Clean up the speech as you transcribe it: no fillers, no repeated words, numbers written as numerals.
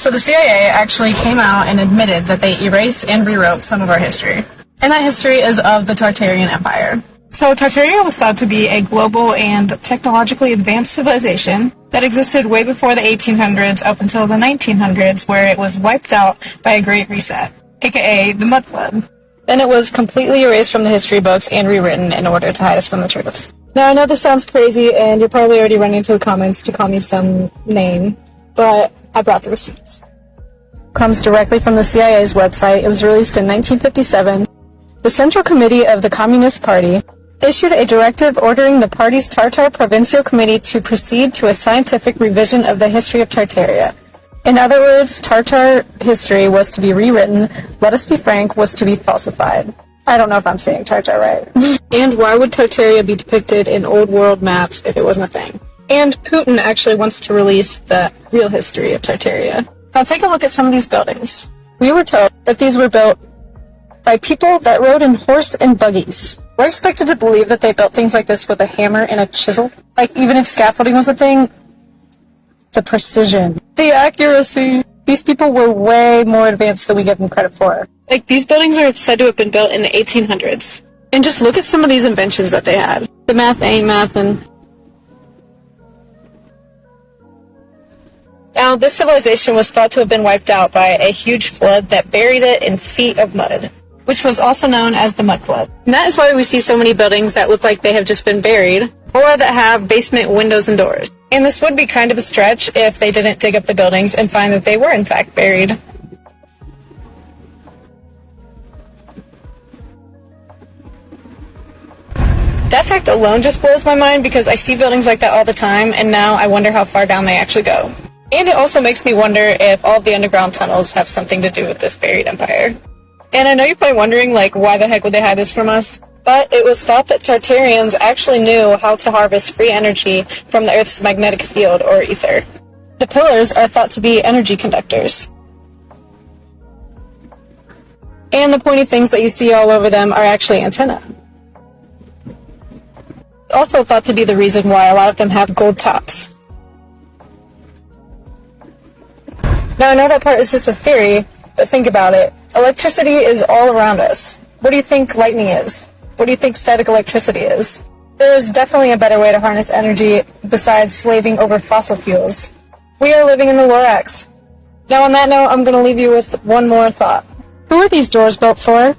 So the CIA actually came out and admitted that they erased and rewrote some of our history. And that history is of the Tartarian Empire. So Tartaria was thought to be a global and technologically advanced civilization that existed way before the 1800s up until the 1900s, where it was wiped out by a Great Reset, aka the Mud Flood. Then it was completely erased from the history books and rewritten in order to hide us from the truth. Now, I know this sounds crazy, and you're probably already running to the comments to call me some name, but I brought the receipts. Comes directly from the CIA's website. It was released in 1957. The Central Committee of the Communist Party issued a directive ordering the party's Tartar Provincial Committee to proceed to a scientific revision of the history of Tartaria. In other words, Tartar history was to be rewritten. Let us be frank, was to be falsified. I don't know if I'm saying Tartar right. And why would Tartaria be depicted in old world maps if it wasn't a thing? And Putin actually wants to release the real history of Tartaria. Now take a look at some of these buildings. We were told that these were built by people that rode in horse and buggies. We're expected to believe that they built things like this with a hammer and a chisel. Like, even if scaffolding was a thing, the precision, the accuracy. These people were way more advanced than we give them credit for. Like, these buildings are said to have been built in the 1800s. And just look at some of these inventions that they had. The math ain't mathin'. Now, this civilization was thought to have been wiped out by a huge flood that buried it in feet of mud, which was also known as the Mud Flood. And that is why we see so many buildings that look like they have just been buried, or that have basement windows and doors. And this would be kind of a stretch if they didn't dig up the buildings and find that they were in fact buried. That fact alone just blows my mind because I see buildings like that all the time, and now I wonder how far down they actually go. And it also makes me wonder if all of the underground tunnels have something to do with this buried empire. And I know you're probably wondering, like, why the heck would they hide this from us? But it was thought that Tartarians actually knew how to harvest free energy from the Earth's magnetic field, or ether. The pillars are thought to be energy conductors. And the pointy things that you see all over them are actually antennae. Also thought to be the reason why a lot of them have gold tops. Now, I know that part is just a theory, but think about it. Electricity is all around us. What do you think lightning is? What do you think static electricity is? There is definitely a better way to harness energy besides slaving over fossil fuels. We are living in the Lorax. Now, on that note, I'm going to leave you with one more thought. Who are these doors built for?